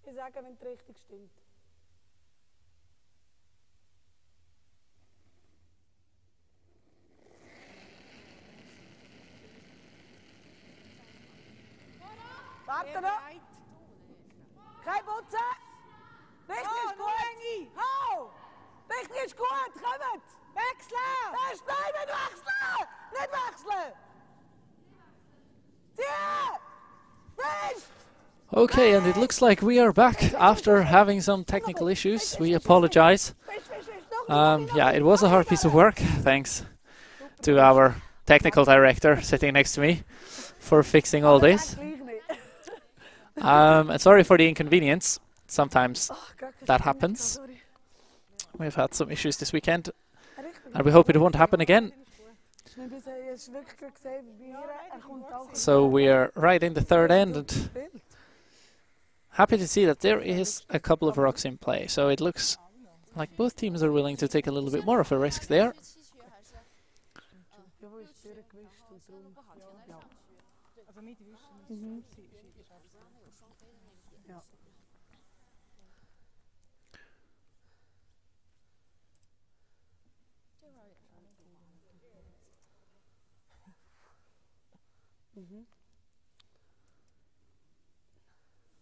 Ich sage, wenn es richtig stimmt. Warte noch! Kein Putzen! Richtig ist gut! Hau! Richtig ist gut! Kommt! Wechseln! Nein, nicht wechseln! Nicht wechseln! Zieh! Nicht! Okay, and it looks like we are back after having some technical issues. We apologize. Yeah, it was a hard piece of work. Thanks to our technical director sitting next to me for fixing all this. And sorry for the inconvenience. Sometimes that happens. We've had some issues this weekend, and we hope it won't happen again. So we're right in the third end, and happy to see that there is a couple of rocks in play. So it looks like both teams are willing to take a little bit more of a risk there.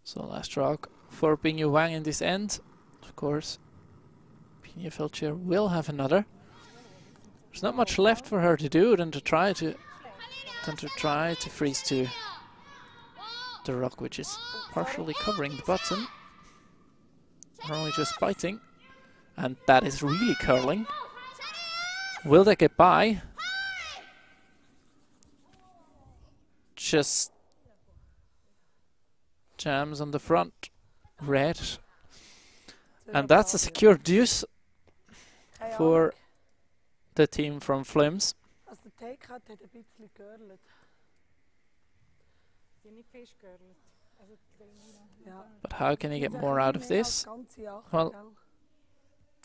So last rock for Wang in this end. Of course, Feltscher will have another. There's not much left for her to do than to try to freeze to the rock, which is partially covering the bottom. Or only just biting, and that is really curling. Will they get by? Just jams on the front, red, and that's a secure deuce for the team from Flims. But how can he get more out of this? Well,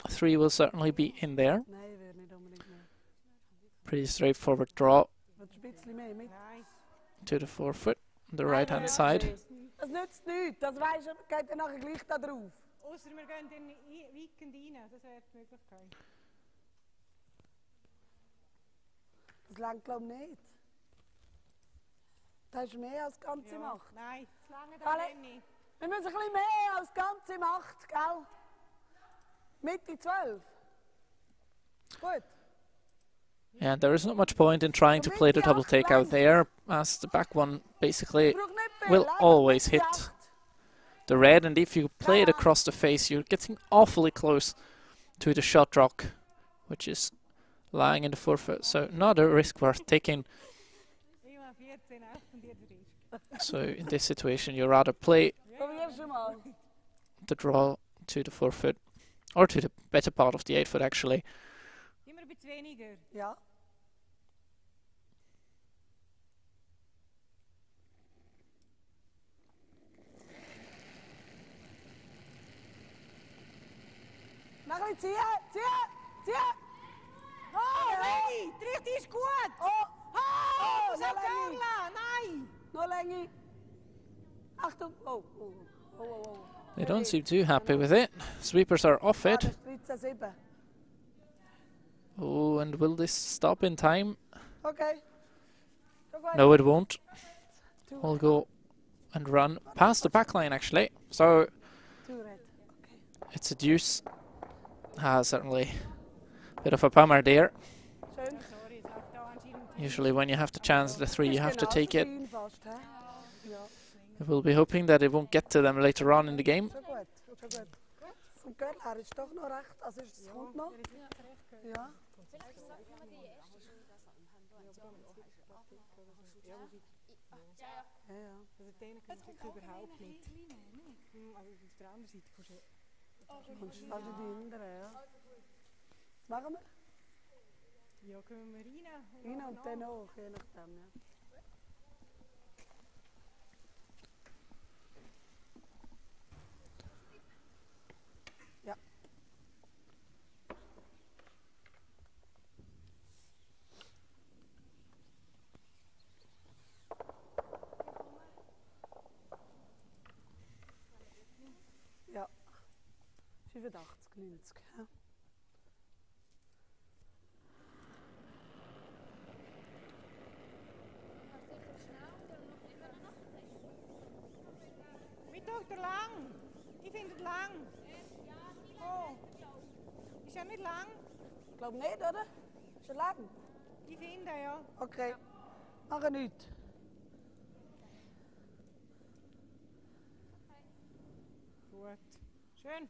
3 will certainly be in there. Pretty straightforward draw to the 4 foot on the right hand side. Das nützt nichts, das weisst du, geht dann nachher gleich da drauf. Ausser wir gehen dann weekend rein, das wäre die Möglichkeit. Das langt glaube ich nicht. Das ist mehr als ganze Macht. Nein, das langt aber nicht. Wir müssen ein bisschen mehr als ganze Macht, gell? Mitte 12. Gut. And there is not much point in trying to play the double takeout there, as the back one basically will always hit the red, and if you play it across the face, you're getting awfully close to the shot rock, which is lying in the 4 foot, so not a risk worth taking. So in this situation, you rather play the draw to the 4 foot, or to the better part of the 8 foot actually. Ja. Mach ein ziehen! Oh, Lenny! Die Richtung ist gut! Oh, das hat Görla! Nein! Noch Lenny! Achtung! Oh. They don't seem too happy with it. Sweepers are off it. Oh, and will this stop in time? Okay. No, it won't. We'll go and run past the back line actually. So it's a deuce. Certainly a bit of a bummer there. Usually when you have the chance at the 3, you have to take it. We'll be hoping that it won't get to them later on in the game. Machen wir? Ja, können wir rein? Rein und dann hoch, je nachdem, ja. Ja. 85, 90. Ja. Wie doet er lang? Die vindt het lang. Oh. Is dat niet lang? Ik geloof niet, oder? Is het lang? Die vinden, ja. Oké. Macht nichts. Gut. Schön.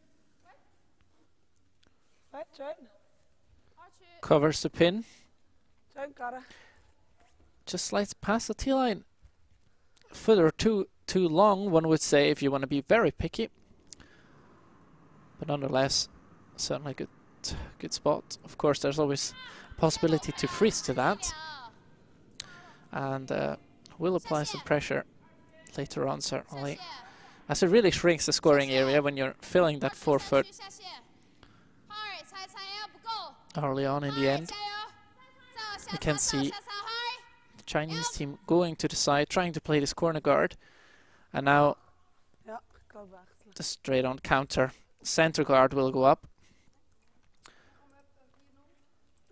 Right, schön. Covers the pin. Schön, Karre. Just slides past the T-line. Further too long, one would say, if you want to be very picky. But nonetheless, certainly good spot. Of course, there's always a possibility to freeze to that. And will apply some pressure later on, certainly. As it really shrinks the scoring area when you're filling that 4 foot early on in the end. You can see the Chinese team going to the side, trying to play this corner guard. And now the straight on counter. Center guard will go up.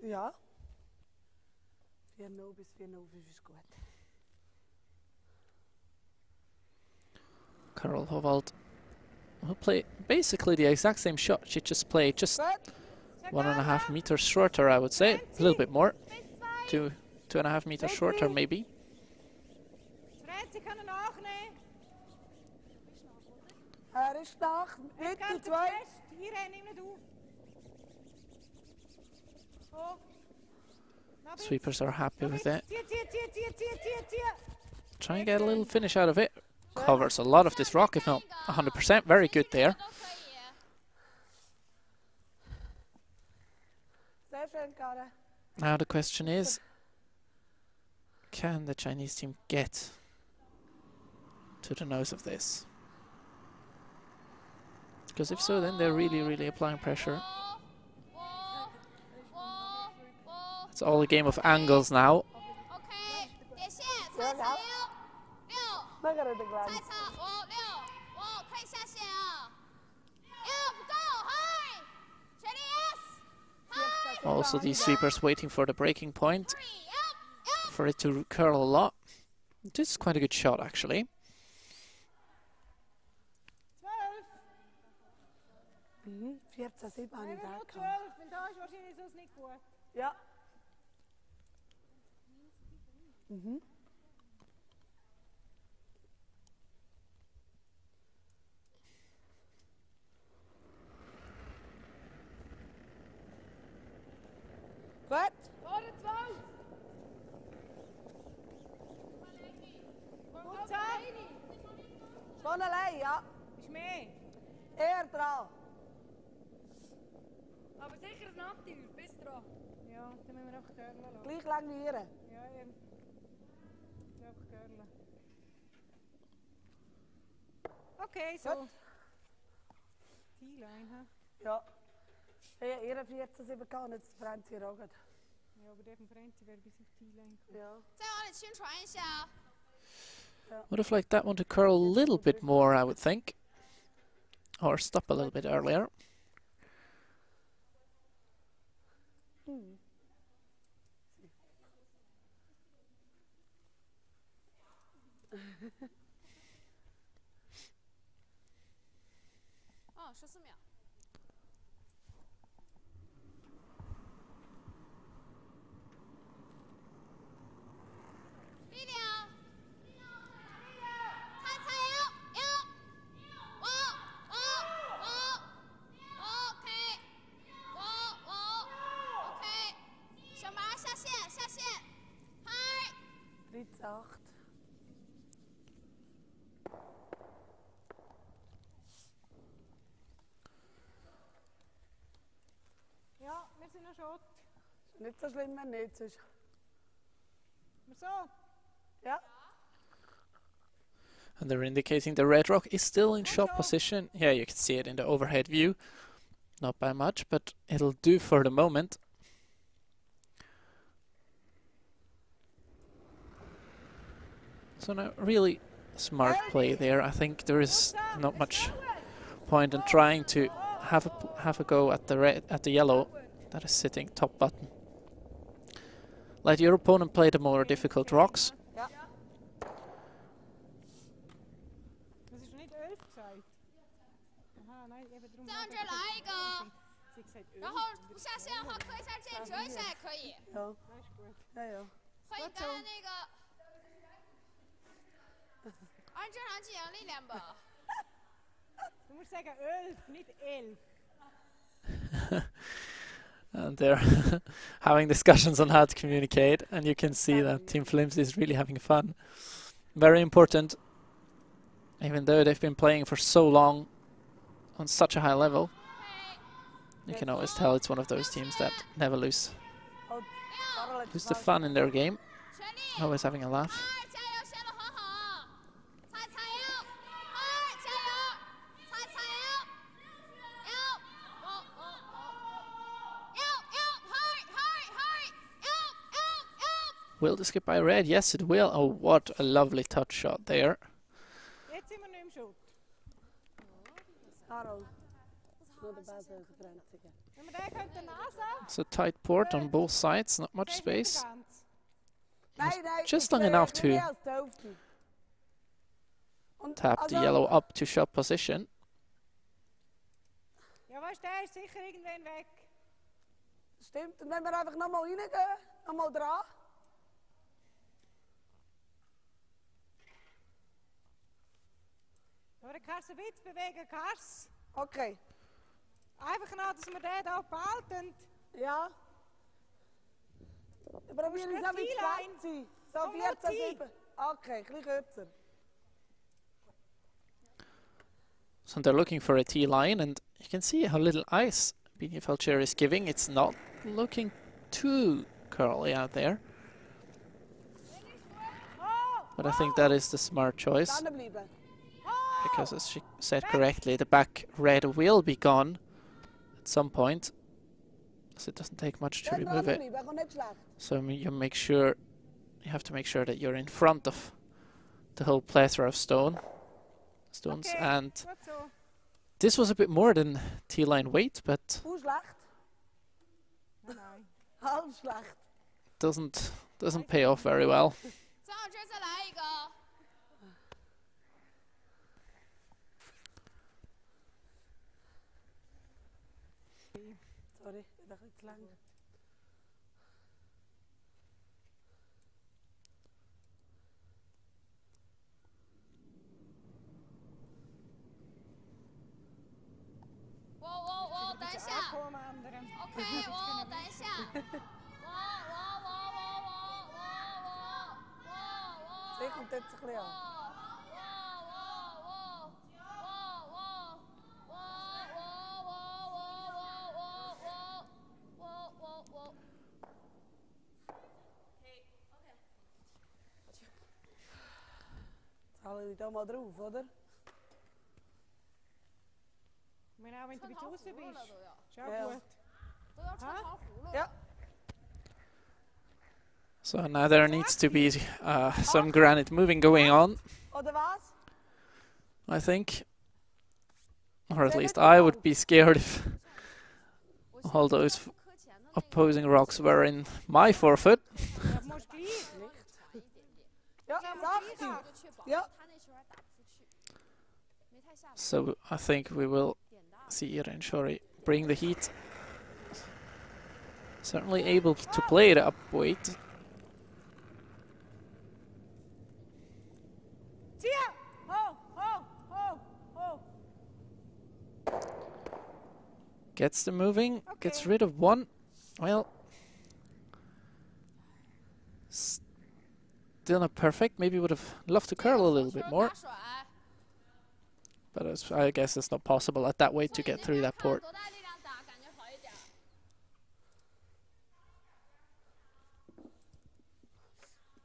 Ja. 4-0 bis 4-0 is goed. Carol Hovald will play basically the exact same shot. She just played just 1.5 meters shorter, I would say. A little bit more. 2.5 meters shorter, maybe. Francie kan er nachnemen. Is nach. Mit die 2. Hier, neem het toe. Oh. Sweepers are happy with it. Try and get a little finish out of it. Covers a lot of this rock, if not 100%. Very good there. Now the question is, can the Chinese team get to the nose of this? Because if so, then they're really applying pressure. It's all a game of angles now. Also these sweepers waiting for the breaking point for it to curl a lot. This is quite a good shot, actually. Mhm, 14-7 habe ich da gehabt. 12, weil da ist wahrscheinlich sonst nicht gut. Ja. Mhm. Gut. Oder 12. Gut sein. Schon allein, ja. Ist mehr. Eher dran. Aber sicher natürlich, bis dran. Ja, dann müssen wir einfach curlen lassen. Gleich lang wie ihr. Ja, eben. Einfach curlen. Okay, so. Gut. T-line, hä? Ja. Ihr 14-7 gehabt, jetzt Franzi auch. Ja, aber der von Franzi wäre bis auf T-line gekommen. Ja. Would have liked that one to curl a little bit more, I would think. Or stop a little bit earlier. Oh, 14秒。力量，踩油，OK， OK， 想把它下线，嗨。13-8. Ja, wir sind noch Schott. Nicht so schlimm, wenn nicht ist. So. Ja. And they're indicating the red rock is still in shot position. Yeah, you can see it in the overhead view. Not by much, but it'll do for the moment. So now, really smart play there. I think there is not much point in trying to have a go at the yellow that is sitting top button. Let your opponent play the more difficult rocks. Ja. Das ist nicht 11 gesagt. Aha, nein, eben drum. 这样这来一个， Sie hat gesagt 11. 然后不下线的话磕一下键折一下也可以， Ja. Das ist gut. Ja, ja. 可以跟那个，按正常进行力量吧。 Du musst sagen 11, nicht 11. And they're having discussions on how to communicate, and you can see that Team Flims is really having fun. Very important, even though they've been playing for so long on such a high level. You can always tell it's one of those teams that never lose the fun in their game. 全力， Always having a laugh. 二加油，写得很好，踩踩油，二加油，踩踩油，油，哦哦哦，油油，hurry， Will this get by red? Yes, it will. Oh, what a lovely touch shot there. Jetzt sind wir nicht im Schutt. Harold. Nur der Basel Grenze. Wenn wir den könnten nasen, It's a tight port on both sides, not much dann ist nicht space. ganz. Nein, nein. Just ich long sehe enough nicht to mehr als die Hälfte. Und Tap the also, yellow up to shot position. Ja, weißt du, der ist sicher irgendwann weg. Stimmt, und wenn wir einfach nochmal reingehen, nochmal dran. Aber der kannst du ein bisschen bewegen, kannst. Okay. Einfach noch, dass wir den hier behalten. Ja. Probieren es gerade auch mit T-Line. 20. So Komm, nur 14, T. 7. Okay, ein bisschen kürzer. So they're looking for a T-line, and you can see how little ice Feltscher is giving. It's not looking too curly out there. But I think that is the smart choice, Stehen bleiben. because as she said correctly, the back red will be gone at some point, so it doesn't take much to Dann remove it. dranbleiben, kommt nicht schlecht. So you have to make sure that you're in front of the whole plethora of stones, Okay, and gut so. this was a bit more than T-line weight, but Schlecht. Nein. Halb schlecht. doesn't pay off very well. 正好这再来一个， Sorry, ich dachte zu lang.我等一下 Akku am anderen. ，OK，我等一下，Sie kommt jetzt ein bisschen an. Jetzt hauen wir da mal drauf, oder? Wenn auch wenn du ein bisschen raus bist. Ist auch Ja. gut. 都要穿好葫芦。 Ja. So now there needs to be some granite moving going on, Oder was? I think. Or at least I would be scared if all those opposing rocks were in my forefoot. Ja, du musst gleich. Ja, Ja, 80. Ja. So I think we will see Iren Shori bring the heat. Certainly able to play the up weight. Zieh! Ho, ho, ho, ho. Gets them moving, gets rid of one. Well, still not perfect. Maybe would have loved to curl a little bit more. But I guess it's not possible at that weight to get through that port. 多大力量打，感觉好一点。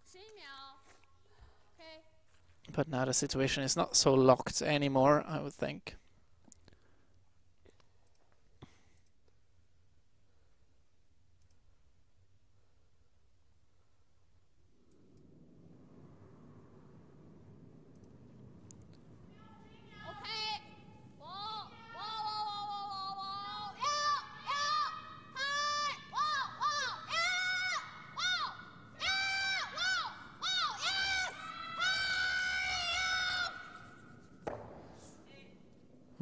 11秒 ，OK。 But now the situation is not so locked anymore, I would think. OK，我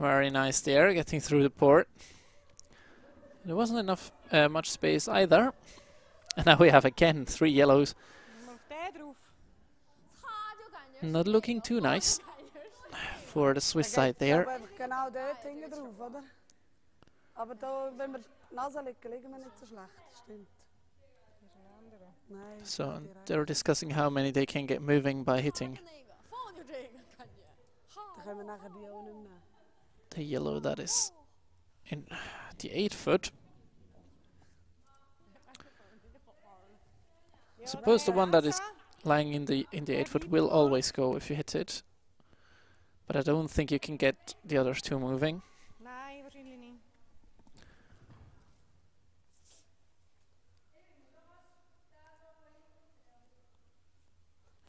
Very nice there, getting through the port. There wasn't enough much space either. And now we have again 3 yellows. Not looking too nice for the Swiss side there. Genau dort hinten drauf, oder? Aber da, wenn wir Nase liegen, liegen wir nicht so schlecht. Stimmt. Nein. So they're discussing how many they can get moving by hitting Da können wir nachher die auch nicht mehr. the yellow that is in the 8-foot. I suppose the one that is lying in the 8-foot will always go if you hit it. But I don't think you can get the others 2 moving. Nein, wahrscheinlich nicht.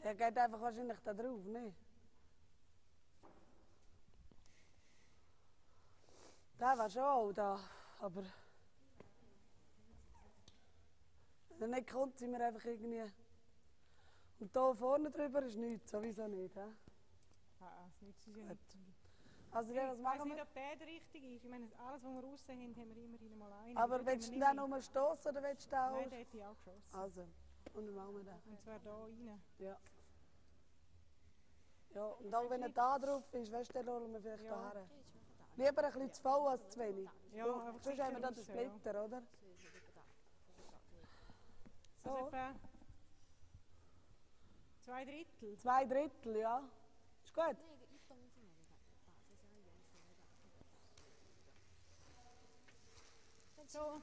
Er geht einfach wahrscheinlich da drauf, ne? Der war schon auch da, aber wenn er nicht kommt, sind wir einfach irgendwie. Und da vorne drüber ist nichts, sowieso nicht. He? Das nützt uns ja nicht. Also, was Ich machen weiß wir? nicht, ob der richtig ist. Ich meine, alles, was wir aussen haben, haben wir immerhin mal einen. Aber Dort willst du haben den wir dann nicht. nur stoßen oder willst du den Nein, auch? der hätte ich auch geschossen. Also, und dann machen wir den. Und zwar da rein. Ja. Ja, und auch wenn er da drauf ist, weißt du, dann rollen wir vielleicht Ja. da her. Lieber ein bisschen zu voll als zu wenig. Ja, Und einfach sonst haben wir dann den sicher raus, ja. Splitter, oder? Also So, etwa 2/3. 2/3, ja. Ist gut. So.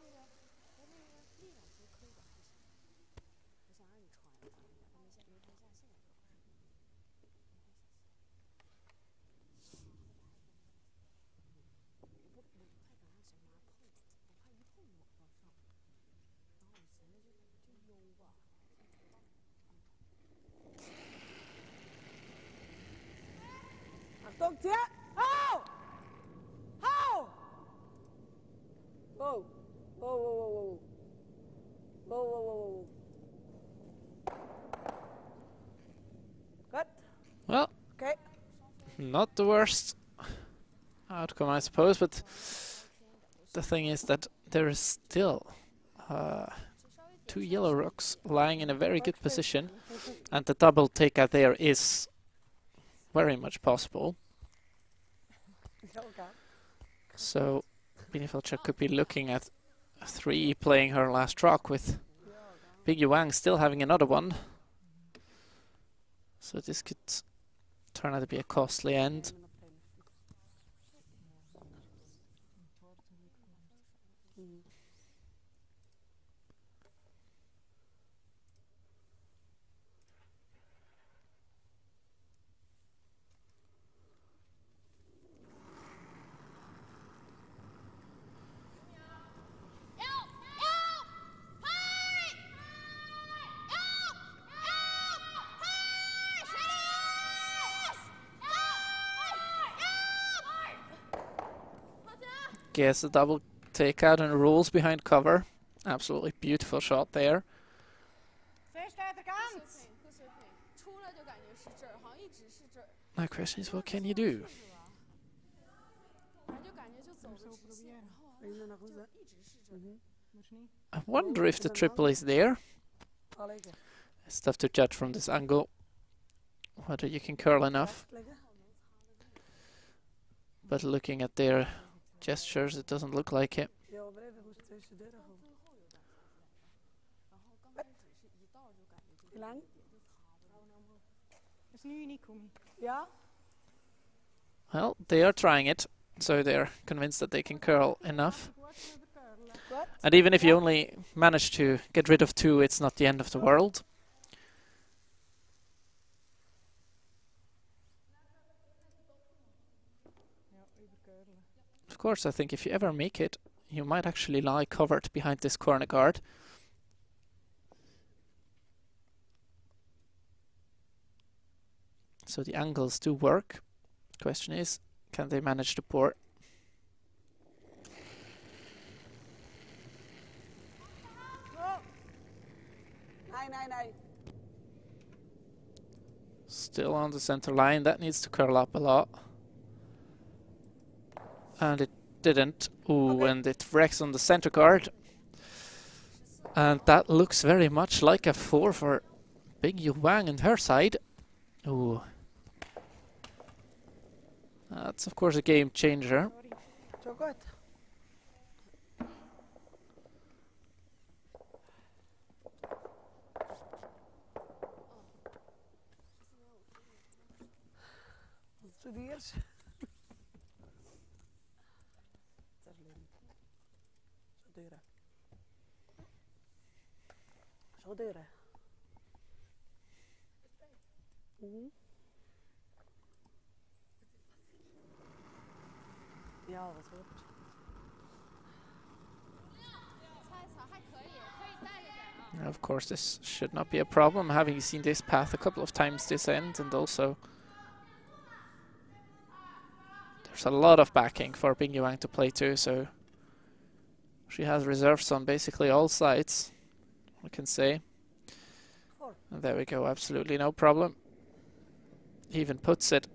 Achtung, zieh! Hau! Hau! Wow. Wow, wow, wow, wow. Wow, wow, wow, wow. Good. Well, Okay. not the worst outcome, I suppose, but the thing is that there is still 2 yellow rooks lying in a very good position, and the double takeout there is very much possible. Okay. So Feltscher could be looking at 3 playing her last rock with Big Wang still having another one. So this could turn out to be a costly end. Gets a double takeout and rolls behind cover. Absolutely beautiful shot there. Sehr steht er ganz. My question is, what can you do? Innen nach Hause. I wonder if the triple is there. Anlegen. It's tough to judge from this angle whether you can curl enough. Legen. But looking at their gestures, it doesn't look like it. Ja, aber eben musst du zwischendurch kommen. Wie lang? Das 9 komme ich. Ja? Well, they are trying it, so they're convinced that they can curl enough. Gut. And even if you only manage to get rid of 2, it's not the end of the world. Ja, übergörlen. Of course, I think if you ever make it, you might actually lie covered behind this corner guard. So the angles do work. Question is, can they manage the port? Oh. Nein, nein, nein. Still on the center line. That needs to curl up a lot. And it didn't. Ooh, and it wrecks on the center guard. And that looks very much like a 4 for Bing Yu Wang and her side. Ooh. That's of course a game changer. So gut. Was studierst? Studeren. Studeren. Ja, was wird? Of course, this should not be a problem, having seen this path a couple of times this end, and also there's a lot of backing for Bing Yu Wang to play to, so she has reserves on basically all sides, we can say. And there we go, absolutely no problem. He even puts it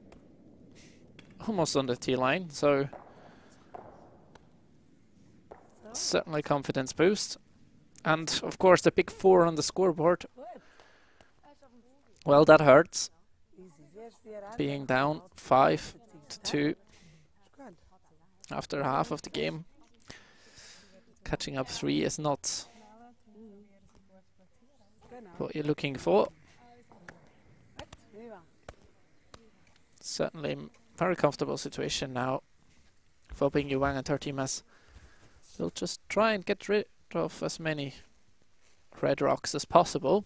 almost on the T-line, so certainly confidence boost. And of course the big 4 on the scoreboard. Well, that hurts. Being down 5-2 after half of the game. Catching up 3 is not what you're looking for. Certainly very comfortable situation now for Bing Yu Wang and her team, as they'll just try and get rid of as many red rocks as possible.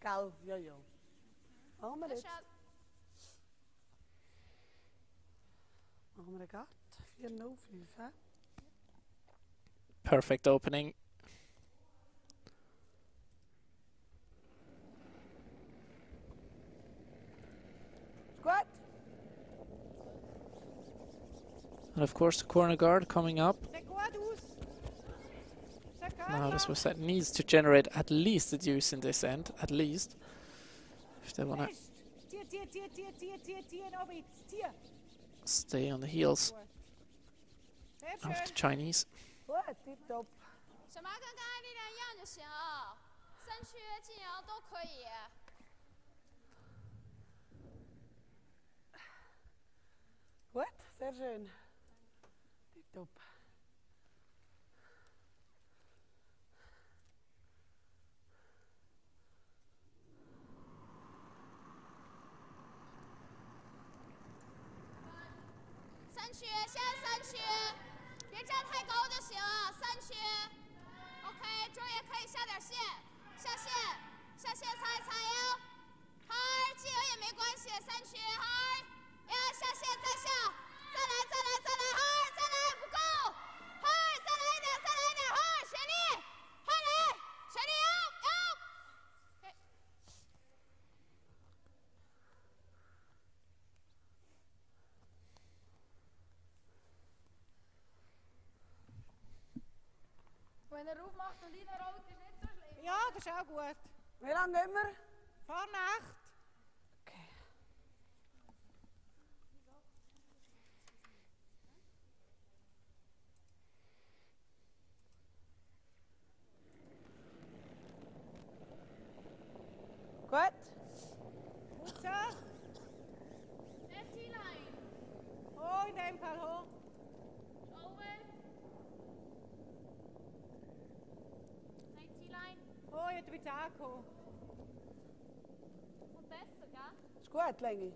Kou, ja. Oh, maar dit. Machen wir gerade 4-0-5, hè? Perfect opening. Good. And of course the corner guard coming up. Now this was that needs to generate at least a deuce in this end, at least, if they want to stay on the heels of the Chinese. Gut, sehr schön. Tipptopp. Wenn Ruf macht und reinrollt, ist nicht so schlimm. Ja, das ist auch gut. Wie lange gehen wir? Vor Nacht. Okay. Gut. Gut so. T-Line. Oh, in dem Fall hoch. Oh, jetzt wird es angekommen. Und besser, gell? Ist gut, Lengi.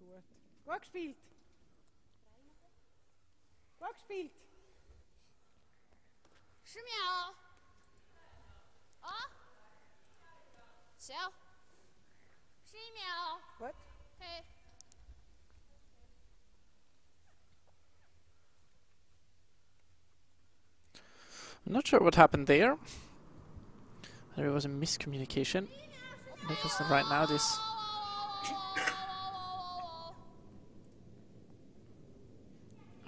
Ja. Gut. Gut gespielt. gespielt. 10秒。啊，行。11秒。 Gut. Okay. I'm not sure what happened there. There was a miscommunication because right now this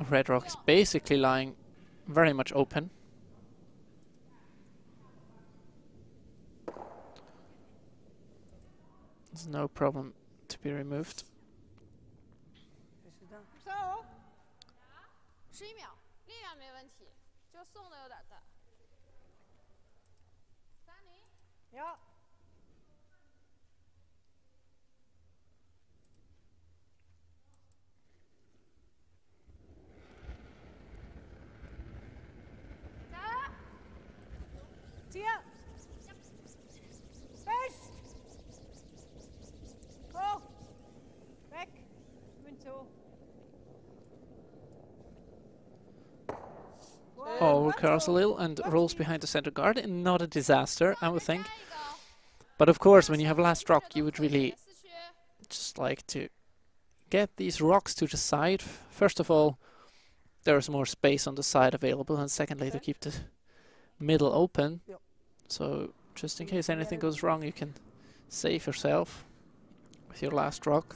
red rock is basically lying very much open. There's no problem to be removed. So. 11秒，力量没问题，就送的有点大。30。 Ja. Zieh. Fest. Go. Weg. Und so. Overcurls a little and rolls behind the center guard, and not a disaster, I would think. But of course, when you have last rock, you would really just like to get these rocks to the side. First of all, there's more space on the side available, and secondly, to keep the middle open. Yep. So just in case anything goes wrong, you can save yourself with your last rock.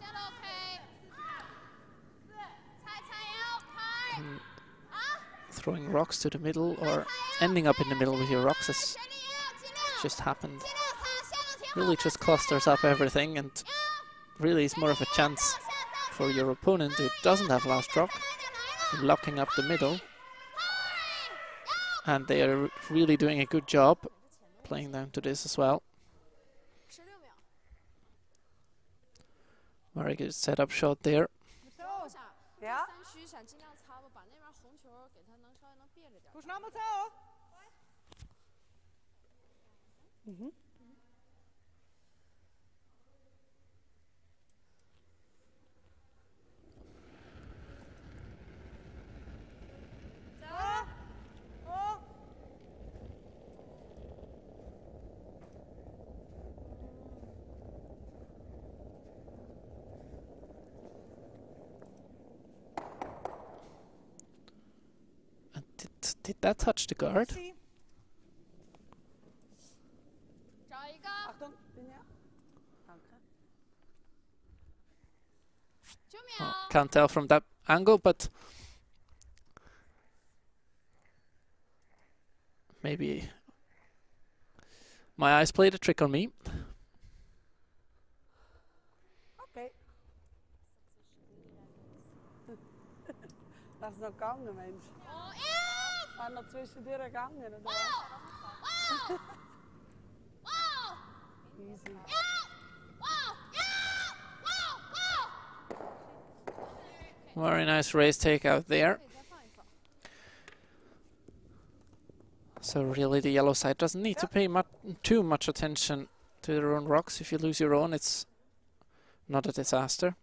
And throwing rocks to the middle or ending up in the middle with your rocks has just happened. Really just clusters up everything, and really is more of a chance for your opponent who doesn't have last rock, locking up the middle. And they are really doing a good job playing down to this as well. Very good setup shot there. Ja. Kommst du nochmal so? Mhm. Did that touch the guard? Achtung, bin ja. Danke. Oh, can't tell from that angle, but maybe my eyes played a trick on me. Okay. Das ist noch gegangen, Mensch. War noch zwischendurch gegangen, oder was? Easy. Very nice race takeout there. So really the yellow side doesn't need to pay too much attention to their own rocks. If you lose your own, it's not a disaster.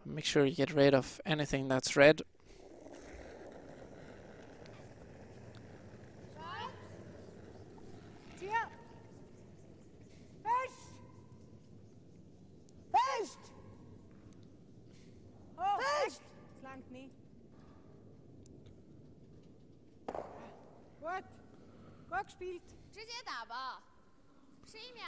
Make sure you get rid of anything that's red. Gut. Gut gespielt. 直接打吧，11秒。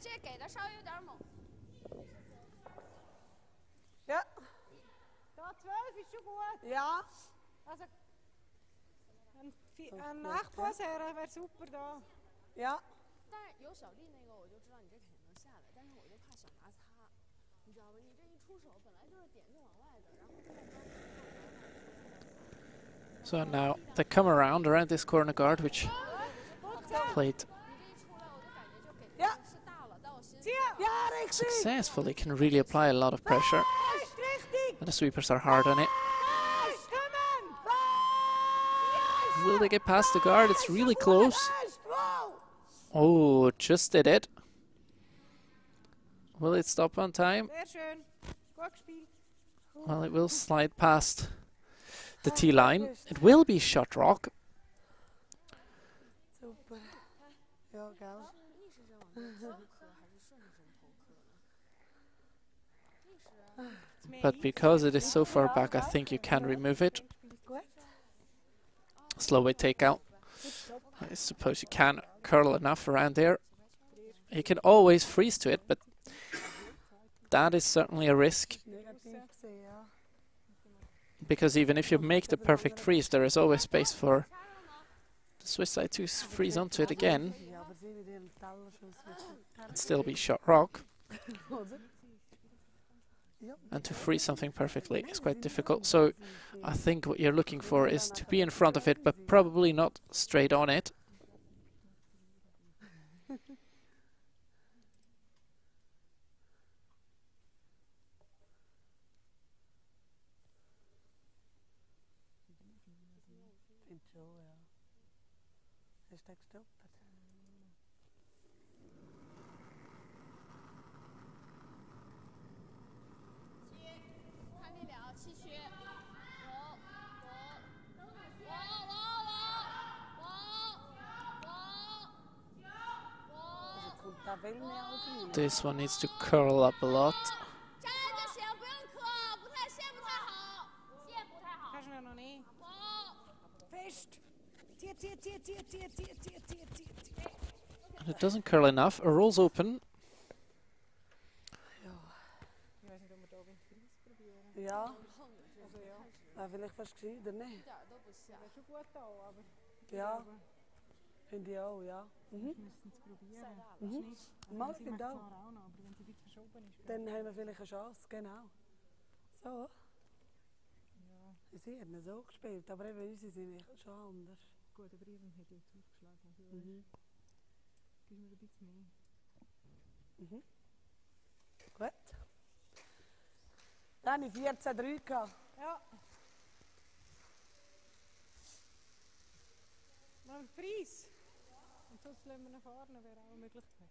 这给的稍微有点猛。Ja. Da 12 ist schon gut. Ja. Also ein 8-Fußhörer wäre super da. Ja. 但是有小丽那个，我就知道你这肯定能下来，但是我就怕小拿擦。So now they come around this corner guard, which played Ja. Ja, richtig. successfully, can really apply a lot of pressure. And the sweepers are hard on it. Will they get past the guard? It's really close. Oh, just did it. Will it stop on time? Sehr schön. Gut gespielt. Well, it will slide past the T-line. It will be shot rock. Super. Ja, gell. But because it is so far back, I think you can remove it. Slow way takeout. I suppose you can curl enough around there. You can always freeze to it, but that is certainly a risk. Because even if you make the perfect freeze, there is always space for the Swiss side to freeze onto it again and still be shot rock. And to freeze something perfectly is quite difficult. So I think what you're looking for is to be in front of it, but probably not straight on it. This one needs to curl up a lot. And it doesn't curl enough. A roll's open. Ja. Vielleicht fast gescheiter, ne? Ja. Finde ich auch, ja. Mal finde auch. Dann haben wir vielleicht eine Chance, genau. So. Sie haben so gespielt, aber eben unsere sind schon anders. Gut, aber Ivan hat jetzt aufgeschlagen. Gib mir ein bisschen mehr. Gut. Dann habe ich 14:3 gehabt. Ja. Noch ein Preis. Und sonst lassen wir nach vorne, wäre auch eine Möglichkeit.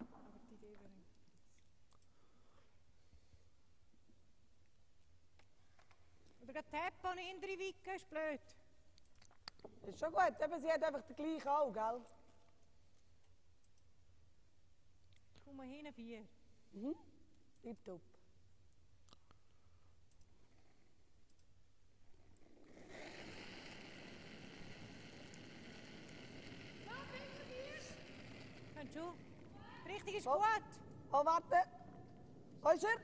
Aber die Idee wäre nicht. Oder gerade Teppe und hintere Wicke ist blöd. Ist schon gut, eben, sie hat einfach den gleichen auch, gell? Komm mal hin, 4. Tipptopp. Kannst du? Richtig ist gut. Oh, warte. Wo ist er?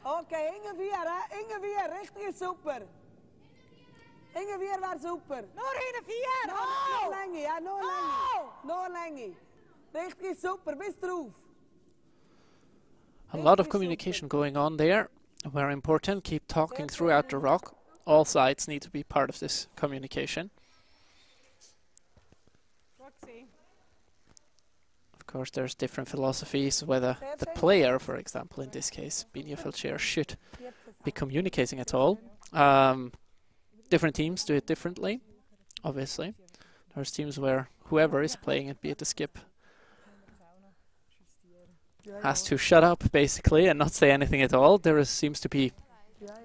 Okay, Inge 4, hè? Inge 4, richtig ist super. Inge 4 wäre super. Nur hin, 4! Noch Länge, ja, noch Länge. Noch Länge. Richtig ist super, bis drauf. A lot of communication going on there. Very important. Keep talking throughout the rock. All sides need to be part of this communication. Of course, there's different philosophies whether the player, for example, in this case, Feltscher, should be communicating at all. Different teams do it differently, obviously. There's teams where whoever is playing it, be it the skip, has to shut up, basically, and not say anything at all. There seems to be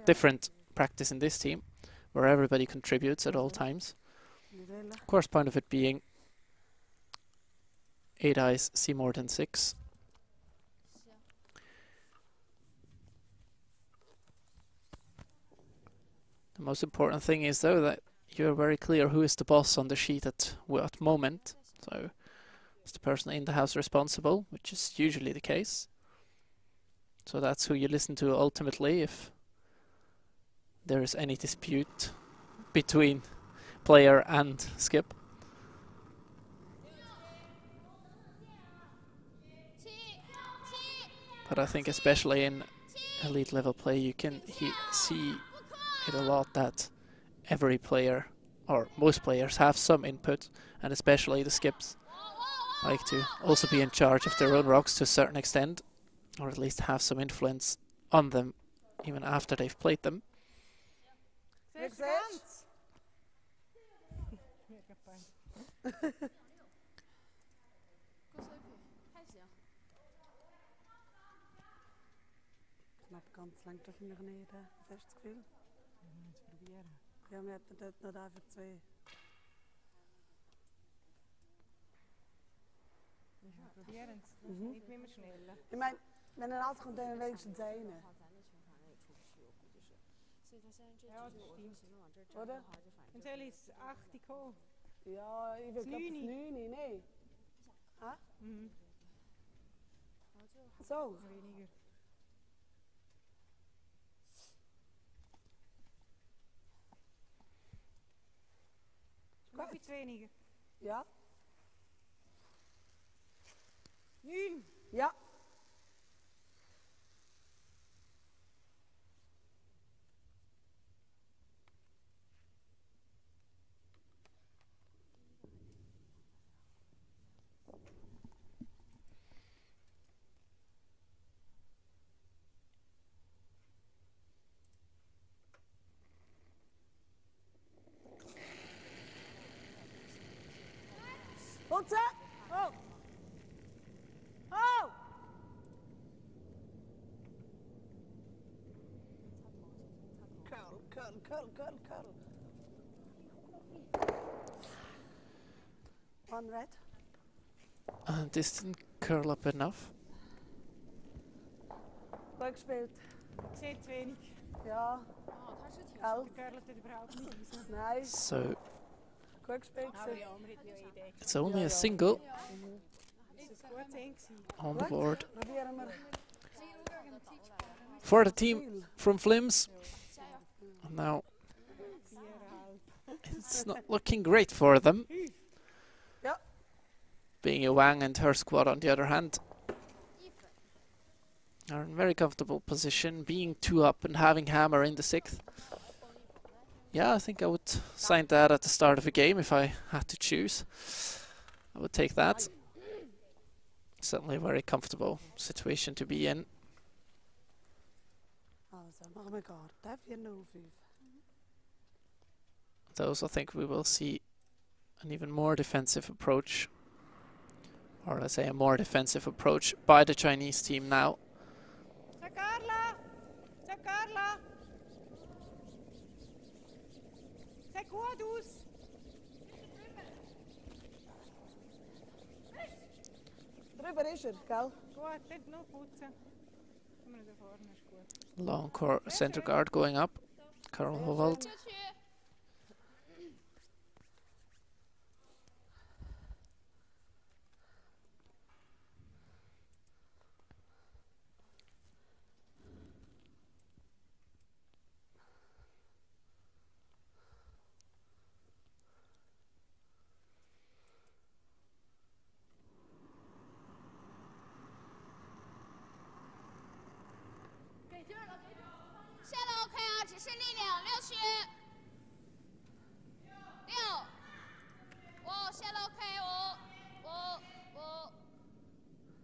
different practice in this team, where everybody contributes at all times. Of course, point of it being 8 eyes see more than 6. The most important thing is, though, that you're very clear who is the boss on the sheet at what moment. So, it's the person in the house responsible, which is usually the case. So that's who you listen to ultimately if there is any dispute between player and skip. But I think especially in elite level play you can see it a lot that every player, or most players, have some input, and especially the skips like to also be in charge of their own rocks to a certain extent, or at least have some influence on them even after they've played them. Knapp ganz lang doch noch nicht. Was hast du das Gefühl? Jetzt probieren. Ja, wir hätten dort nicht einfach 2. Probieren es. Nicht mehr schneller. Ich meine, wenn er rauskommt, dann wenigstens einen. Ja, das stimmt. Oder? Dann soll ich das 8 kommen. Ja, ich will glaube das 9, nein. Ah? Mhm. So. Weniger. Noch bisschen weniger. Ja. 9. Ja. Putze! Oh! Oh! Curl. One red. This didn't curl up enough. Gut gespielt. Sieht zu wenig. Ja. Gell? Der Girl hat überhaupt nicht raus. Nein. So Gut gespielt. Aber ja, wir hatten ja Idee. it's only a single Ist es gut 10 gewesen? on the board Probieren wir. for the team from Flims. Now it's not looking great for them. Ja. Being a Wang and her squad, on the other hand, are in a very comfortable position, being 2 up and having Hammer in the 6th. Yeah, I think I would sign that at the start of a game if I had to choose. I would take that. Certainly a very comfortable situation to be in. Also, machen wir gar. Der 405. Those, I think we will see an even more defensive approach, or let's say a more defensive approach by the Chinese team now. Carla! Carla! Sieht gut aus! Drüber ist er, gell? Gut, dort noch putzen. Kommen wir da vorne, ist gut. Long center guard going up. Karl Howald.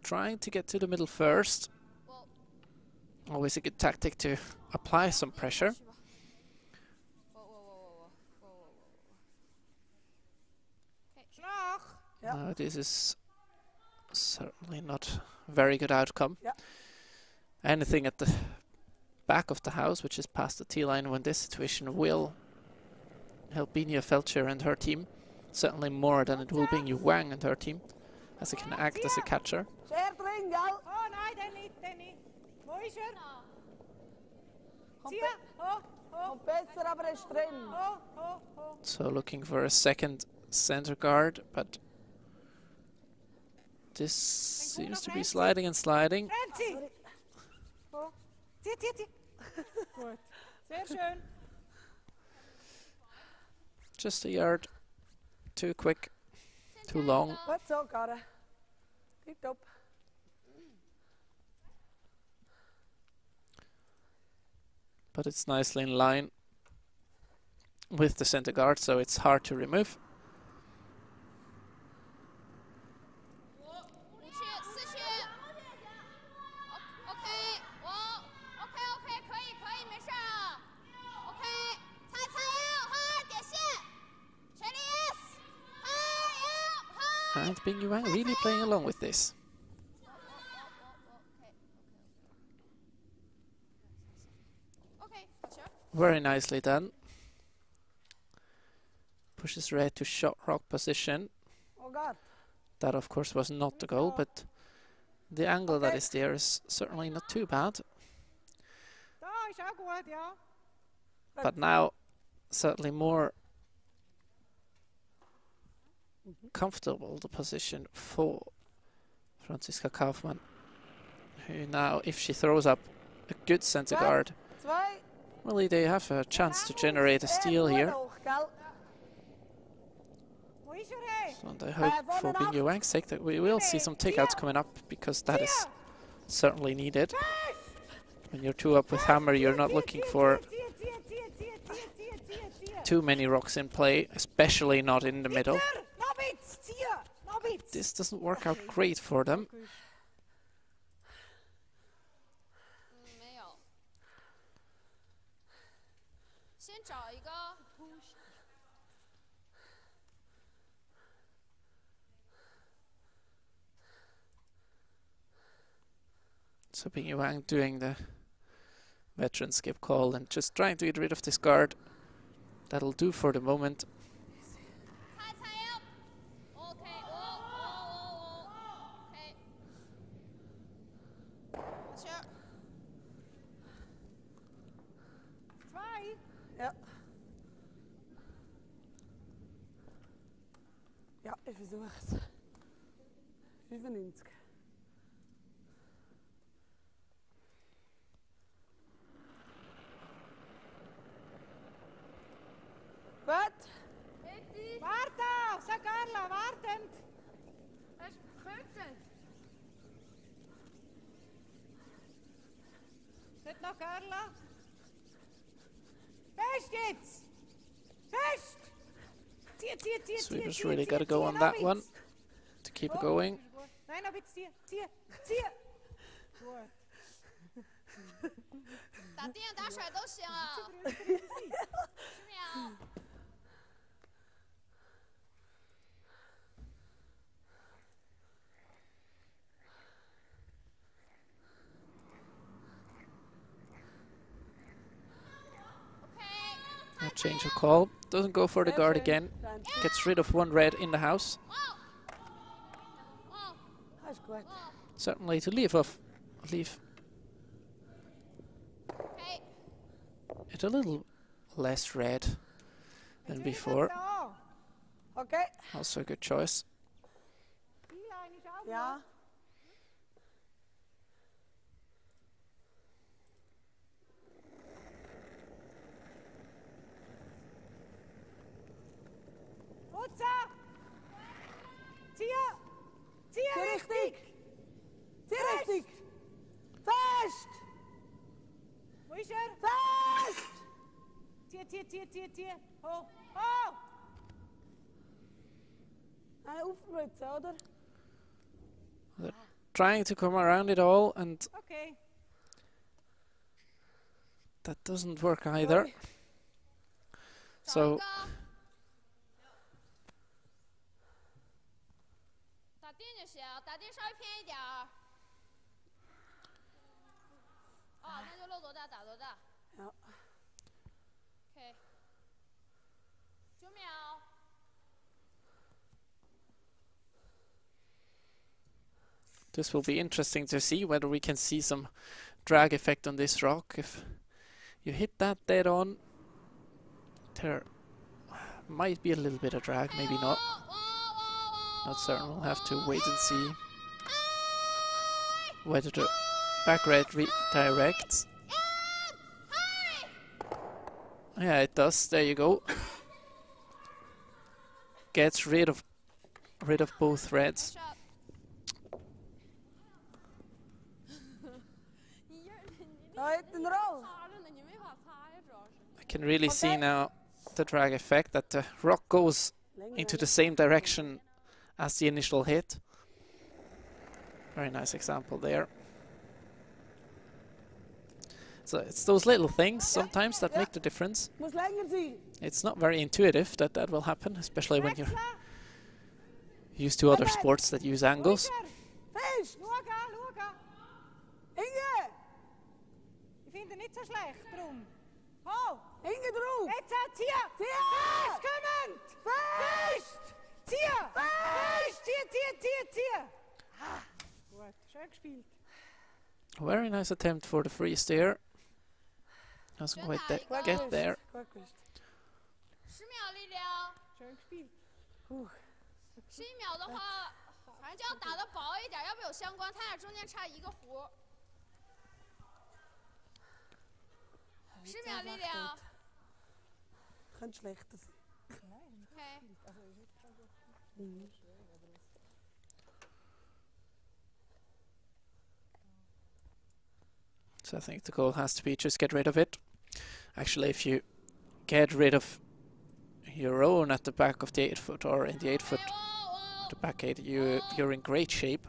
Trying to get to the middle first. Always a good tactic to apply some pressure. No, this is certainly not a very good outcome. Yeah. Anything at the back of the house, which is past the T-line, when this situation will help Feltscher and her team. Certainly more than it will be Wang and her team, as it can act as a catcher. Sehr drin, gell? Oh nein, der nicht. Wo ist er? Kommt Zieh! Kommt besser, aber er ist drin. So looking for a second center guard, but this seems to be sliding and sliding. Franzi! Zieh! Gut, sehr schön. Just a yard too quick, too long. Gut so, Gara. Tipptopp. but it's nicely in line with the center guard, so it's hard to remove. 5去4去，OK， 我 OK 可以没事啊 ，OK， 踩腰，好点线，全力 yes， And Bing Wang really playing along with this. OK， sure。 Very nicely done. Pushes red to shot rock position. Oh God. That of course was not the goal, but the angle that is there is certainly not too bad. Da ist auch gut, ja. But now certainly more comfortable the position for Franziska Kaufmann, who now, if she throws up a good center guard, 2. really they have a chance to generate a steal here. Wo ist er? So and I hope for Bing Wang's sake that we will see some takeouts coming up, because that is certainly needed. When you're 2 up with hammer, you're not looking for too many rocks in play, especially not in the middle. This doesn't work out great for them. 没有，先找一个。 So Bing Wang doing the veteran skip call and just trying to get rid of this guard. That'll do for the moment. 踩腰 ，OK， OK， sure。 2. Ja. Ja, ich versuch's. 95. Gut. Warte, sag Carla, wartend. Das ist gekürzt. Nicht noch Carla. Fest jetzt! Fest! Zieh. Swedish really got to go on that one to keep it going. Nein, noch ein bisschen. Zieh. Gut. 打电打甩都行啊。10秒。 A change of call. Doesn't go for the guard again. Gets rid of 1 red in the house. That's good. Certainly to leave it a little less red than before. Okay. Also a good choice. Ja. Zieh richtig. Zieh richtig. Fest. Wo ist er? Fest. Zieh. Ho. Aufblitzen, oder? They're trying to come around it all, and Okay. that doesn't work either. So 打定就行，打定稍微偏一点儿。哦，那就漏多大打多大。Ja. OK。9秒。 this will be interesting to see whether we can see some drag effect on this rock. If you hit that dead on, there might be a little bit of drag, maybe not. Not certain. We'll have to wait and see whether the back red redirects. Yeah, it does. There you go. Gets rid of both reds. 来，等着喽。擦着呢，你没法擦。Can really see Okay. now the drag effect, that the rock goes into the same direction as the initial hit. Very nice example there. So it's those little things sometimes that make the difference. Muss länger sein. It's not very intuitive that that will happen, especially when you're used to other sports that use angles. Fest. Schau an, schau an. Inge. Ich finde nicht so schlecht, darum. Oh, Inge drauf. jetzt hat hier. Zieh. Fest, kommend. Fest. Fest. Zieh. Fest. Zieh. Ah, gut, schön gespielt. Very nice attempt for the freeze there. Doesn't quite get there. Gut gewusst. 10秒力量， Schön gespielt. 11秒的话，反正就要打得薄一点，要不有相关，他俩中间差1个弧。10秒力量 Könnte schlechter sein. ，OK。 So I think the goal has to be just get rid of it. Actually, if you get rid of your own at the back of the 8 foot or in the 8 foot, the back 8, you're in great shape.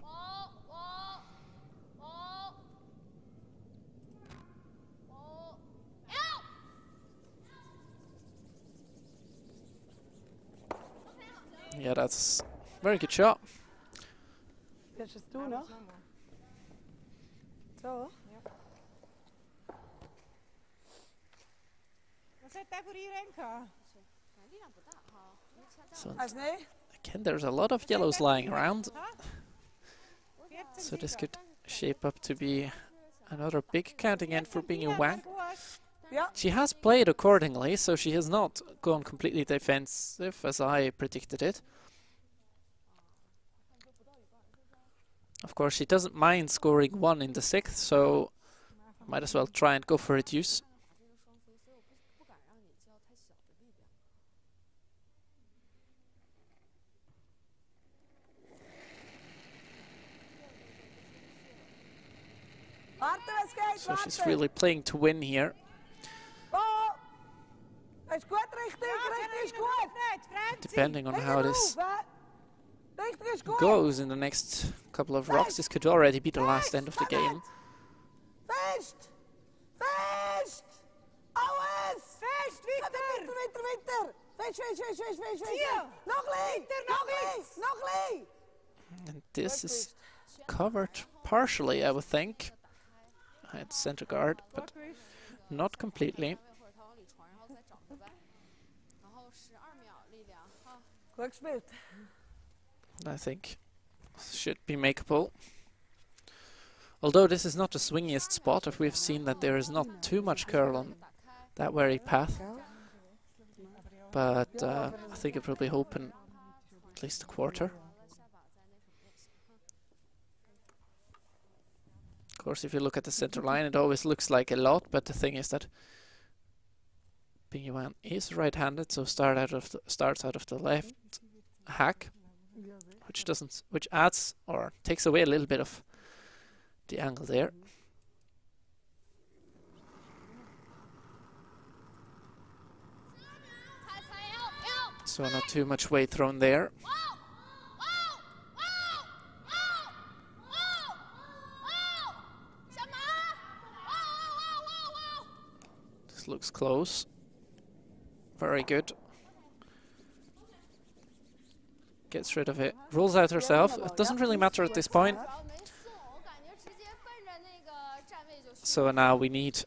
Yeah, that's a very good shot. Willst du es tun noch? So. Was hat der für Ihren gehabt? So Hast du nicht? again, there's a lot of yellows lying around, 14 so this Sieger. could shape up to be another big counting end for Bing Wang. Ja. She has played accordingly, so she has not gone completely defensive as I predicted it. Of course, she doesn't mind scoring 1 in the 6th, so might as well try and go for a deuce. Warte, es geht, So she's warte. really playing to win here. Oh. Ist gut, richtig, richtig ist gut. Depending on how this Hä? Richtig ist gut. goes in the next couple of rocks, this could already be the last end of the game. Fest. Fest. Alles. Fest, Weiter, weiter. weiter, weiter. Fest, fest, fest, fest, fest, fest. Hier. Noch ein. Noch Noch ein. Noch ein. And this is covered partially, I would think, at center guard, but not completely. 会儿头往里传，然后再找回来，然后12秒力量，好。 Gut gespielt. I think should be makeable. Although this is not the swingiest spot, if we've seen that there is not too much curl on that very path, but I think it will be open at least a quarter. Of course, if you look at the center line, it always looks like a lot, but the thing is that Bing Yuan is right-handed, so starts out of the left hack, which adds or takes away a little bit of the angle there. So not too much weight thrown there. This looks close. Very good. Gets rid of it. Rolls out herself. It doesn't really matter at this point. So now we need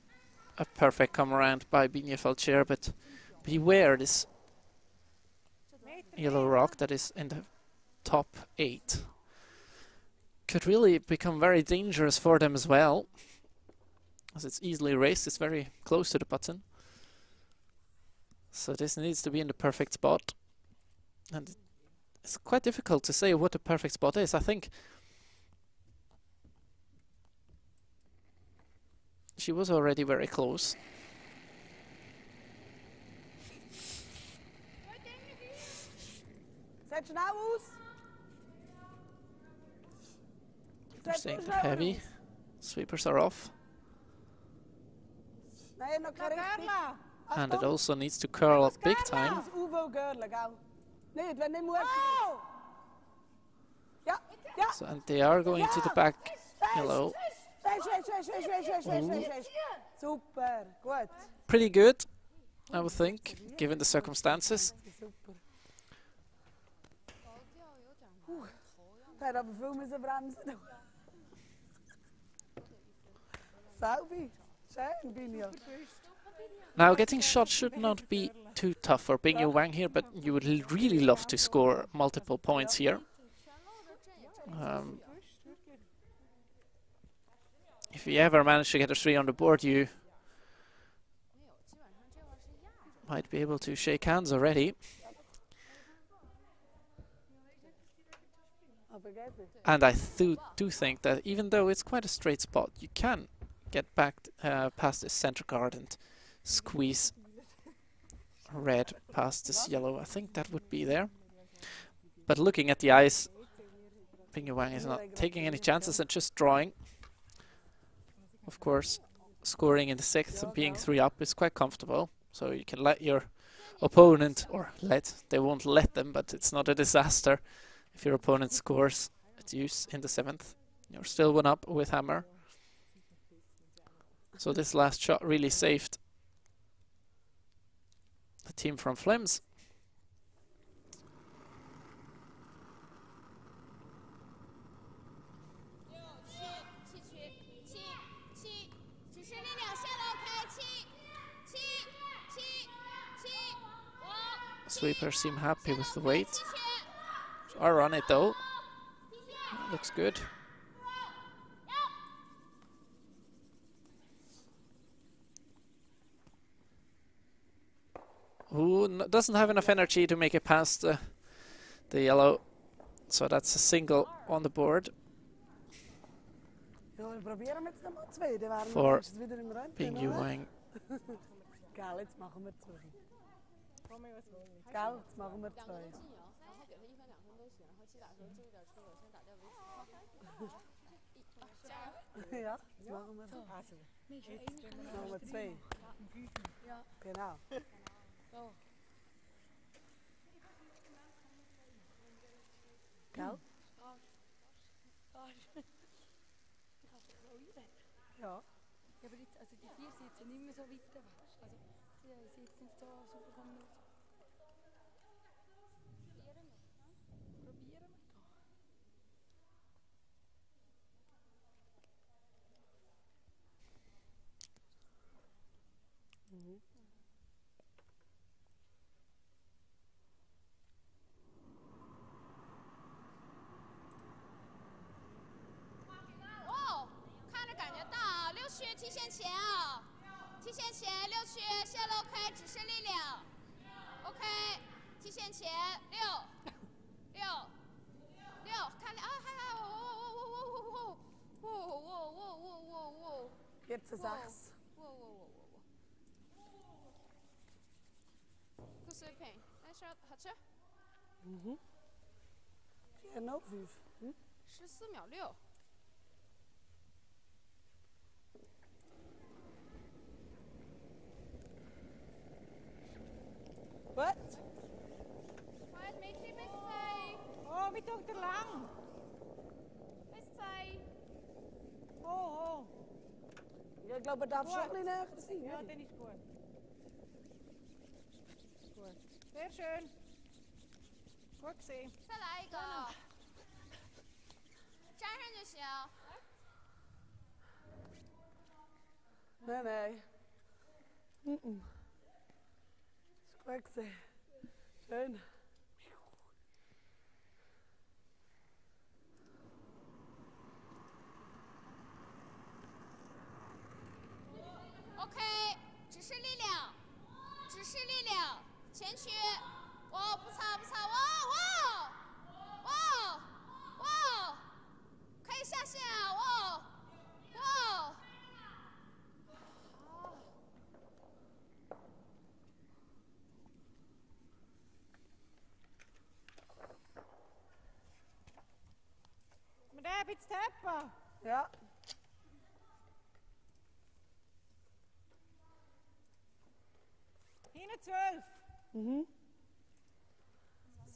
a perfect come around by Feltscher, but beware this yellow rock that is in the top 8. Could really become very dangerous for them as well, as it's easily raced. It's very close to the button. So this needs to be in the perfect spot. And it's quite difficult to say what the perfect spot is. I think she was already very close. Zet schnell aus. They're staying heavy. Sweepers are off. Nein, noch kein richtig. And it also needs to curl up big time. Dat is hoeveel girl, gauw. Nee, het werd niet moeilijk. Ja, ja. So, and they are going to the back yellow. Super, goed. Pretty good, I would think, given the circumstances. Ja, dat we veel moeten bremsen. Selfie. Schön, Binio. Now, getting shot should not be too tough for Bingyu Wang here, but you would really love to score multiple points here. If you ever manage to get a 3 on the board, you might be able to shake hands already. And I do think that even though it's quite a straight spot, you can get back past this center guard and squeeze red past this yellow. I think that would be there. But looking at the ice, Bingyu Wang is not taking any chances and just drawing. Of course, scoring in the 6th and being 3 up is quite comfortable. So you can let your opponent, or they won't let them, but it's not a disaster if your opponent scores a deuce in the 7th. You're still 1 up with hammer. So this last shot really saved the team from Flems. Sweepers seem happy with the weight. Are on it though. Looks good. Who doesn't have enough energy to make it past the yellow. So that's a single on the board for Bingyu Wang. Jetzt machen wir 2. Gell, jetzt machen wir 2. Ja, jetzt machen wir 2. Machen wir 2. Genau. Gell? Ja. Ja, aber jetzt, also die 4 sitzen nicht mehr so weit weg. Also die sitzen nicht so super vom Nutzen. Probieren wir doch. Jetzt 6. Goed sweeping. Nice shot. 好吃。4-0-5. 14秒6。What? Right, Mädchen, bis 2. Oh, wie tut der lang? Bis 2. Oh. Ja, ich glaube, er darf schon ein bisschen näher sein. Ja, dann ist gut. Gut. Sehr schön. Gut gesehen. 再来一个。粘上就行。Nee. Ist gut gesehen. Schön. OK， 只是力量，只是力量，前屈，哇，不擦不擦，哇，可以下线啊，哇。 Maar daar heb je het steppen. Ja. 21. Mhm.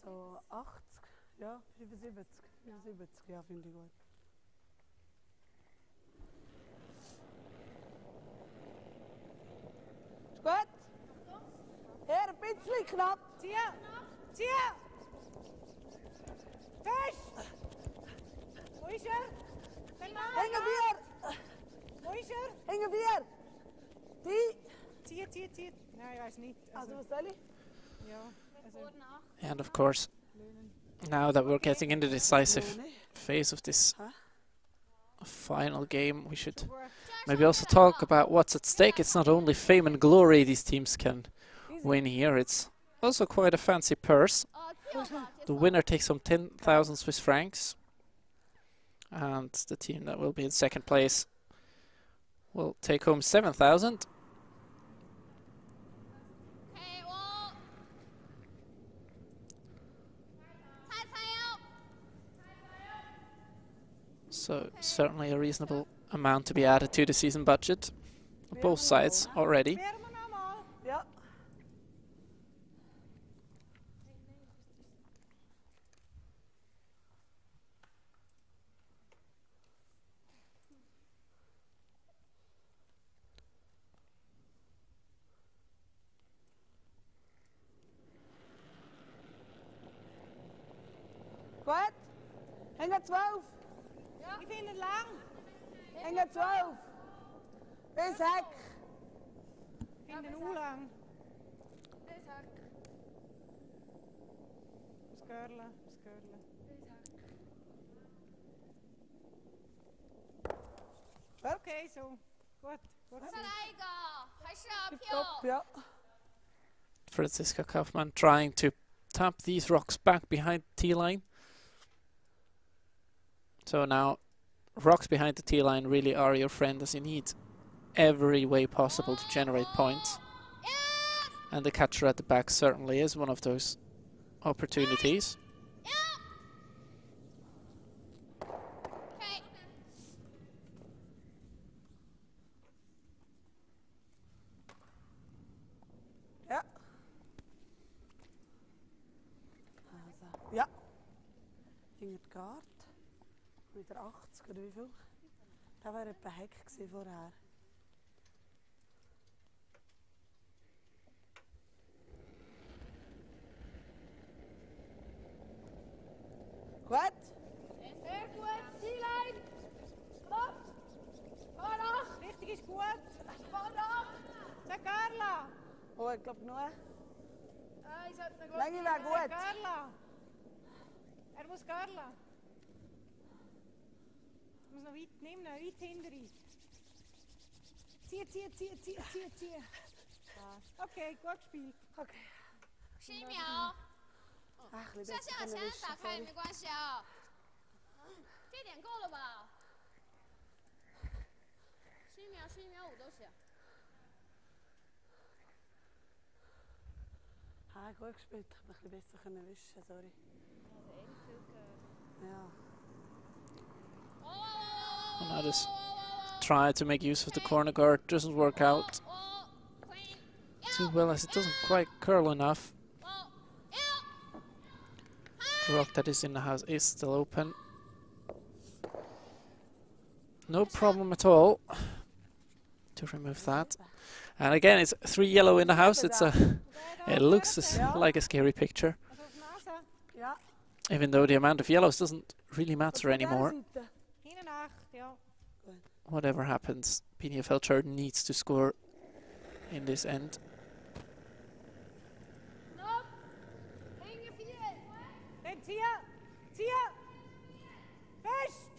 So 80, ja, 75. 75, ja, finde ich gut. Ist gut? Eher ein bisschen knapp. Ziehen! Ziehen! Fest! Wo ist er? Hängen wir! Wo ist er? Hängen wir! Die! Ziehen! Nein, ich weiß nicht. Also, was soll ich? Ja, also, And of course, now that we're getting into the decisive phase of this final game, we should maybe also talk about what's at stake. It's not only fame and glory these teams can win here, it's also quite a fancy purse. The winner takes home 10,000 Swiss francs, and the team that will be in second place will take home 7,000. So certainly a reasonable amount to be added to the season budget on both sides already. Ja. Gut. Hängen 12. ich finde ihn lang. Hängen 12. Bis Heck. Ich finde ihn lang. Das Görle. Okay, so. Gut. Top, ja. Franziska Kaufmann trying to tap these rocks back behind the T-line. So now, rocks behind the T-line really are your friend, as you need every way possible to generate points. And the catcher at the back certainly is one of those opportunities. Ja. Also, ja. Hinter die Gard. Wieder 80 oder wie viel? Da wäre etwa Heck gewesen vorher. Gut? Sehr gut, Ziellein! Komm! Fahr nach! Richtig ist gut. Fahr nach! Sag Carla! Oh, ich glaube noch. Ich sollte eine Länge wäre Sag gut. Carla! Er muss Carla. Ich muss noch weit nehmen, weit hinter ihn. Zieh. Okay, gut gespielt. Okay. 11秒， Ach, ich 下下前打开也没关系啊，这点够了吧？11秒、11秒5都行。 Ah, gut gespielt. Ich hätte ein bisschen besser wischen, sorry. Ja. And now just try to make use of the corner guard. Doesn't work out too well, as it doesn't quite curl enough. The rock that is in the house is still open. No problem at all to remove that. And again, it's 3 yellow in the house. It's it looks like a scary picture, Also auf die Nase. Ja. even though the amount of yellows doesn't really matter anymore. Hinten 8, ja. Whatever happens, Feltscher needs to score in this end. Stopp! Hänge 4! Dann zieh! Fest!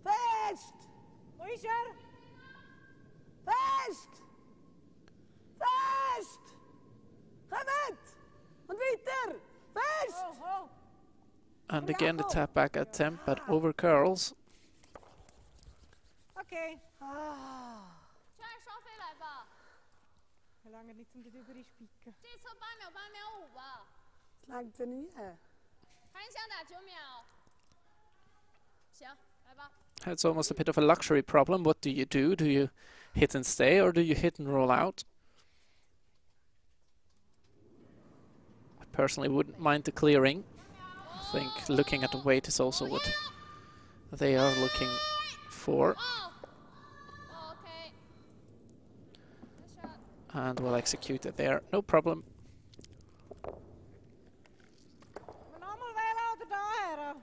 Fest! Wo ist er? Fest! Fest! Kommt! Und weiter! Fest! Oh. And again, the tap back attempt, but over curls. Okay. Ah. 这样双飞来吧， Lange nicht zum drüber spicken. 这侧8秒、8秒5吧， Das langt ja nie. 还是想打9秒。行，来吧。 It's almost a bit of a luxury problem. What do? Do you hit and stay, or do you hit and roll out? personally wouldn't mind the clearing. I think looking at the weight is also what they are looking for. Okay. And we'll execute it there, no problem. Maar allemaal wel altijd daar.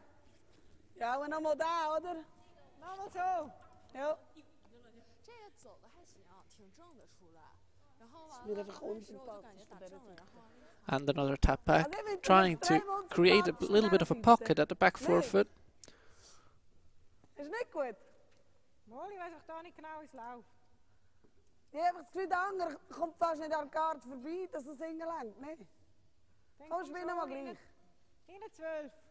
Ja, we allemaal daar, oder? Allemaal zo. Ja. 这个走的还行，挺正的出来。然后完 Weer 了， even 开 gewoon 始我就感觉打正了，然后 And another tap back, trying to create a little bit of a pocket at the back forefoot. Is niet goed. Molly was ook daar niet genau is lauw. Die heeft het gevoel, de ander komt vast niet aan de kaart voorbij, dat is een singelang. Nee. Gewoon spinnen maar gleich. In de 12.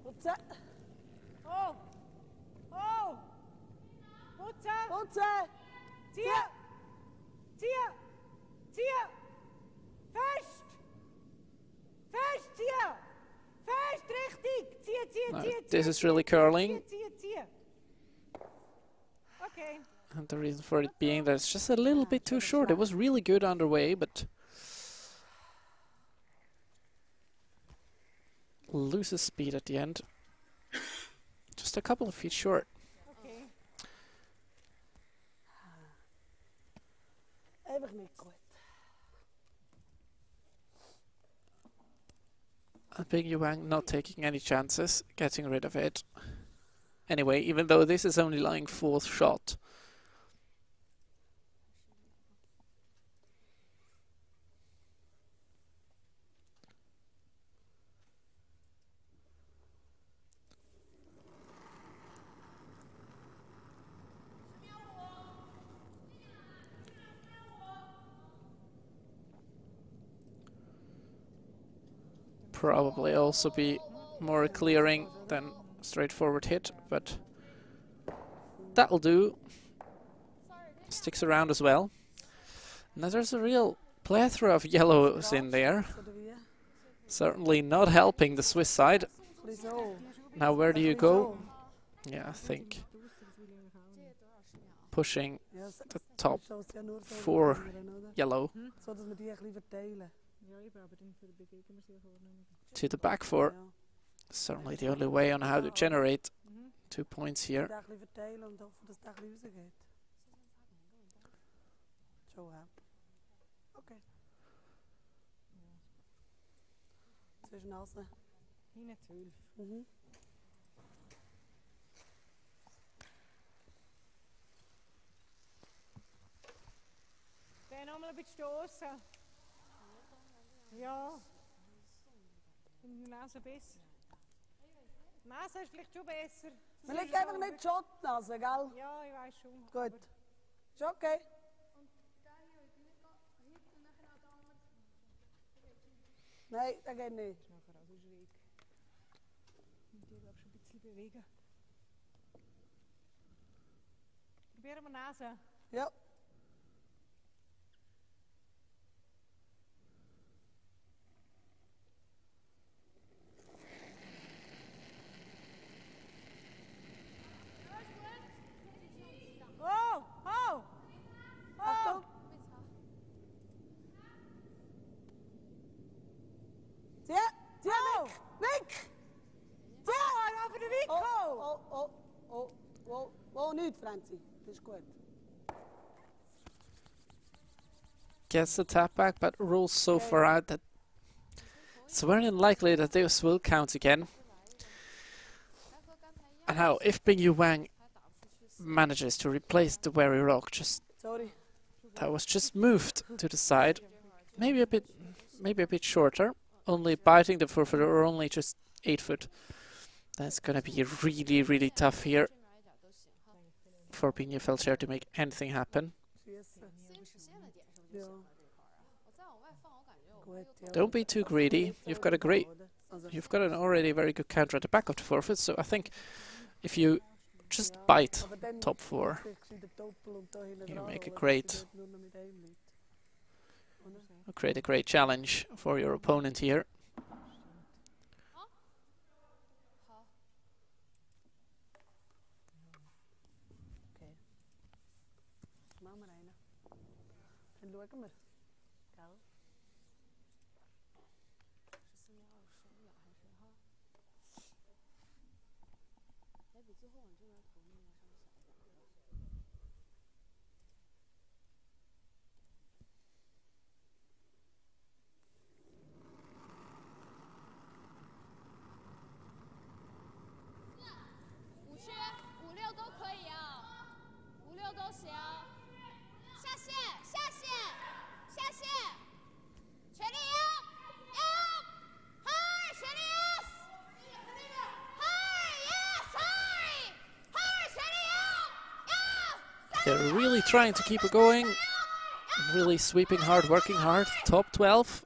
Poetsen. Oh. Oh. Poetsen. Poetsen. Zie je. Zie je. Zie je. Vast. Vast, zie je. Vast, richtig. Zie je, zie je, No, zie je. this is really curling. Zie je, zie je. Okay. And the reason for it being that it's just a little bit too short. It was really good underway, but loses speed at the end. Just a couple of feet short. Okay. Even niet goed. And Big Wang not taking any chances, getting rid of it. Anyway, even though this is only lying fourth shot. Probably also be more a clearing than straightforward hit, but that'll do. Sticks around as well. Now there's a real plethora of yellows in there. Certainly not helping the Swiss side. Now where do you go? Yeah, I think pushing the top 4 yellow to the back 4. Certainly the only way on how to generate 2 points here. In de 12. Ben je allemaal een beetje stoßen? Ja. In de Nase besser. Nase ist vielleicht schon besser. Man liegt einfach nicht Schottnase, gell? Ja, ich weiß schon. Gut. Ist okay. Nein, das geht nicht. Das ist nachher auch so schräg. Und die darf schon ein bisschen bewegen. Probieren wir Nase. Ja. Oh, oh, Achtung. Zie je? Zie je? Wik! Zie je? Hij gaat voor de Wico. Oh, niet, Francie. Dat is goed. Gets the tap back, but rolls so far out that it's very unlikely that this will count again. And now, if Bing Wang manages to replace the Wary Rock, that was just moved to the side, maybe a bit shorter, only biting the forfeit or only just 8 foot. That's gonna be really, really tough here for Bing Feltscher to make anything happen. Don't be too greedy. You've got an already very good counter at the back of the forfeit, so I think if you just bite top 4, you make a great challenge for your opponent here. Dann schauen wir. Gell? They're really trying to keep it going. Really sweeping hard, working hard. Top 12.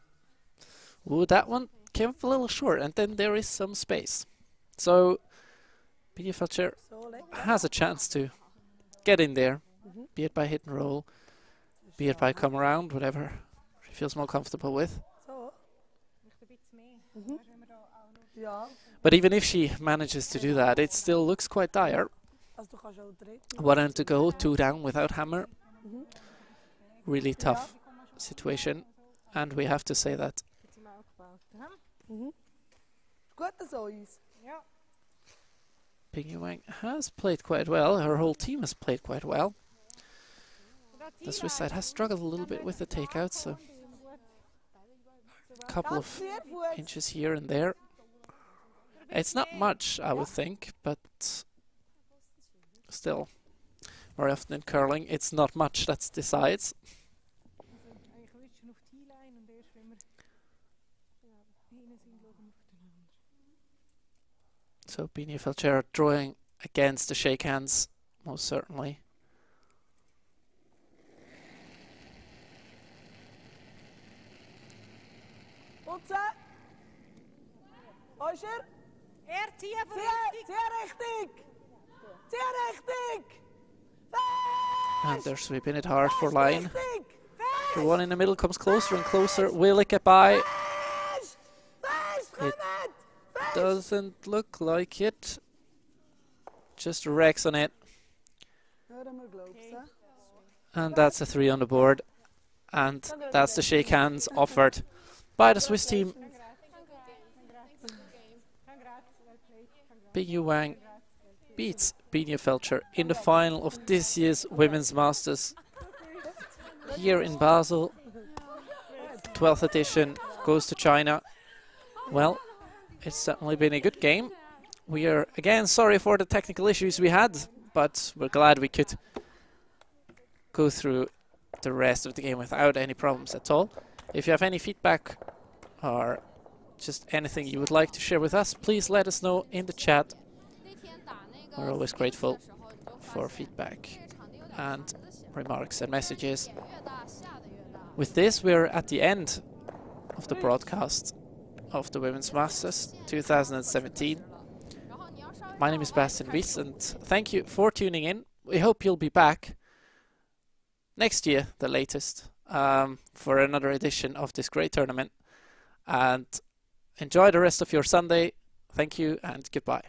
Ooh, that one came up a little short, and then there is some space. So, Feltscher has a chance to get in there, be it by hit and roll, be it by come around, whatever she feels more comfortable with. But even if she manages to do that, it still looks quite dire. 1 to go, 2 down without hammer. Really tough situation, and we have to say that. Ping Wang has played quite well. Her whole team has played quite well. The Swiss side has struggled a little bit with the takeouts, so a couple of inches here and there. It's not much, I would think, but still, very often in curling, it's not much that decides. So Feltscher drawing against the shake hands, most certainly. And they're sweeping it hard for line. The one in the middle comes closer and closer. Will it get by? It doesn't look like it. Just wrecks on it. And that's a 3 on the board. And that's the shake hands offered by the Swiss team. Wang beats Feltscher in the final of this year's Women's Masters here in Basel. 12th edition goes to China. Well, it's certainly been a good game. We are again sorry for the technical issues we had, but we're glad we could go through the rest of the game without any problems at all. If you have any feedback or just anything you would like to share with us, please let us know in the chat. We're always grateful for feedback and remarks and messages. With this, we're at the end of the broadcast of the Women's Masters 2017. My name is Bastian Wies, and thank you for tuning in. We hope you'll be back next year, the latest, for another edition of this great tournament. And enjoy the rest of your Sunday. Thank you and goodbye.